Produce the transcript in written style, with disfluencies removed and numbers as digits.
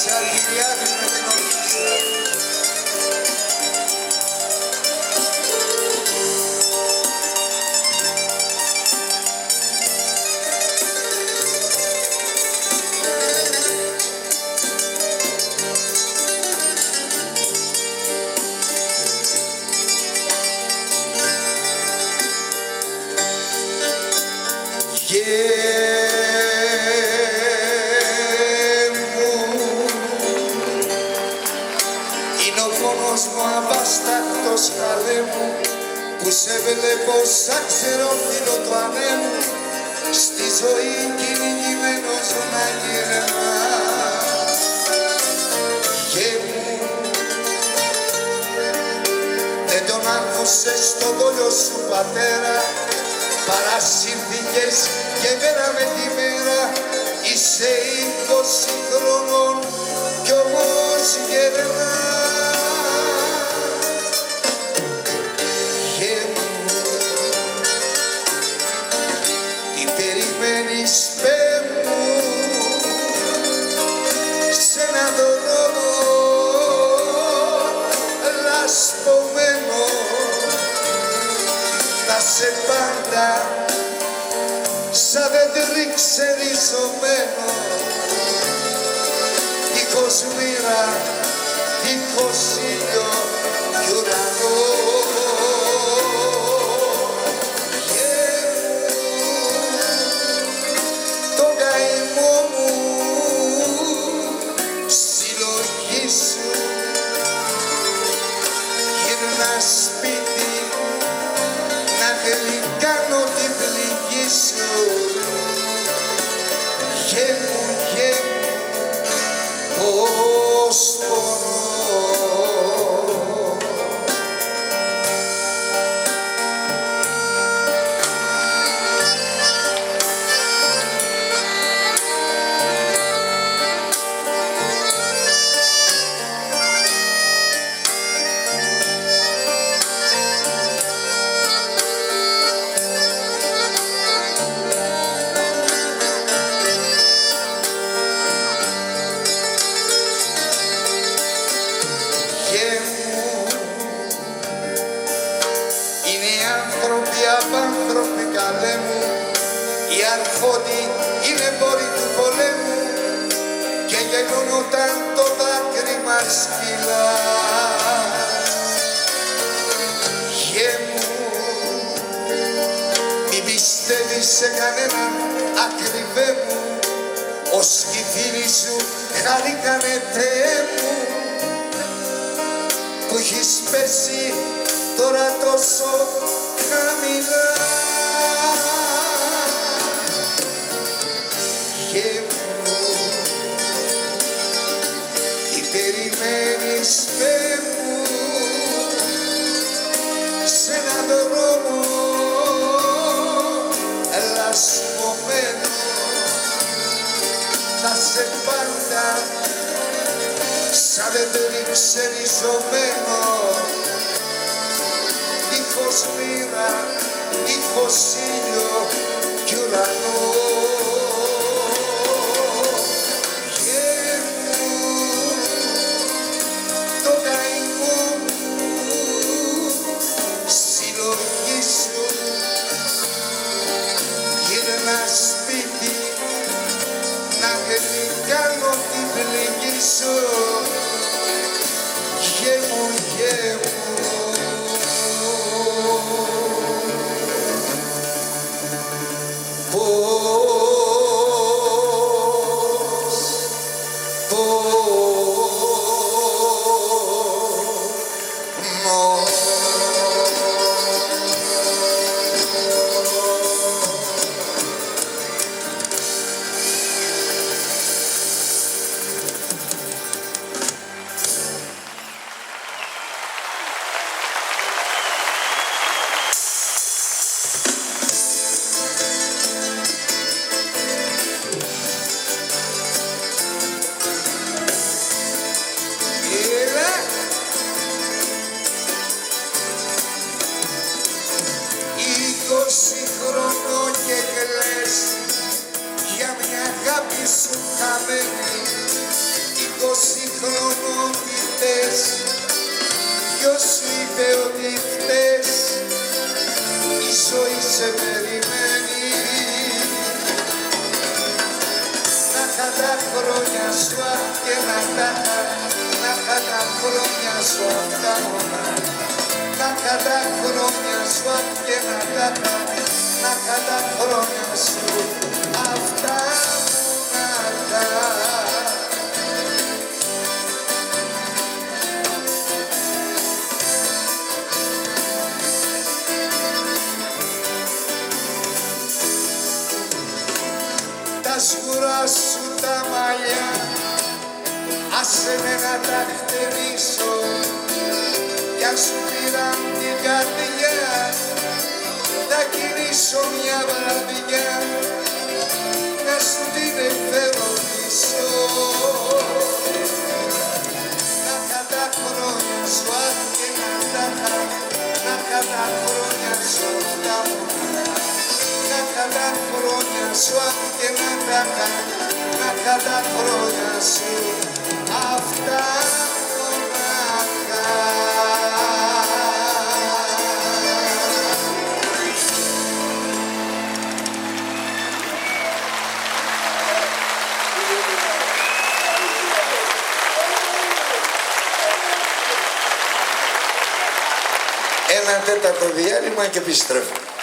σε Αλκυριάδη με την ορχήστρα. Είναι ο πόνος μου αβάσταχτος καλέ μου, που σε βλέπω σαν ξερόφυλλο του ανέμου, στη ζωή κυνηγημένος να γυρνά. Γε μου, δεν τον άκουσες στο δόλιο σου πατέρα, παρασύρθηκες και μέρα με τη μέρα, είσαι 20 χρονών κι όμως γερνά. Γε μου, τι περιμένεις πέ μου, σ' έναν δρόμο λασπωμένο, θα σε πάντα σαν δέντρι ξεριζωμένο, δίχως μοίρα, δίχως ήλιο κι ουρανό. Το καημό μου συλλογή σου, γύρνα σπίτι να γλυκάνω την πληγή σου. Γε μου, πως πονώ. Απάνθρωποι καλέ μου, οι αρχόντοι είναι εμπόροι του πολέμου και γεννούν όταν το δάκρυ μας κυλά. Γε μου, μην πιστεύεις σε κανέναν ακριβέ μου, ως κι οι φίλοι σου χαρήκανε Θεέ μου, που έχεις πέσει τώρα τόσο χαμηλά. Γε μου, τι περιμένεις πέ μου, σ' έναν δρόμο λασπωμένο, θα σε πάντα σαν δέντρι ξεριζωμένο, δίχως μοίρα, δίχως ήλιο κι ουρανό. Γε μου, το καημό μου συλλογή σου, γύρνα σπίτι να γλυκάνω την πληγή σου. Γε μου, γε μου. χτες, ποιος σου είπε ότι χτες η ζωή σε περιμένει. Να κατά χρόνια σου και να κατά χρόνια σου αυτά μονά. Να κατά χρόνια σου και να κατά χρόνια σου αυτά μονάχα. Τα σκουρά σου τα μαλλιά, άσε με να τα χτενίσω, κι αν σου πήραν την καρδιά, θα κινήσω μια βραδιά, να σου την εφέρω πίσω. Να κατά χρόνια σου και να κατά χρόνια σου τα μονά. Να κατά χρόνια σου και να κατά χρόνια σου αυτά μονάχα. Ένα τέταρτο διάλειμμα και επιστρέφω.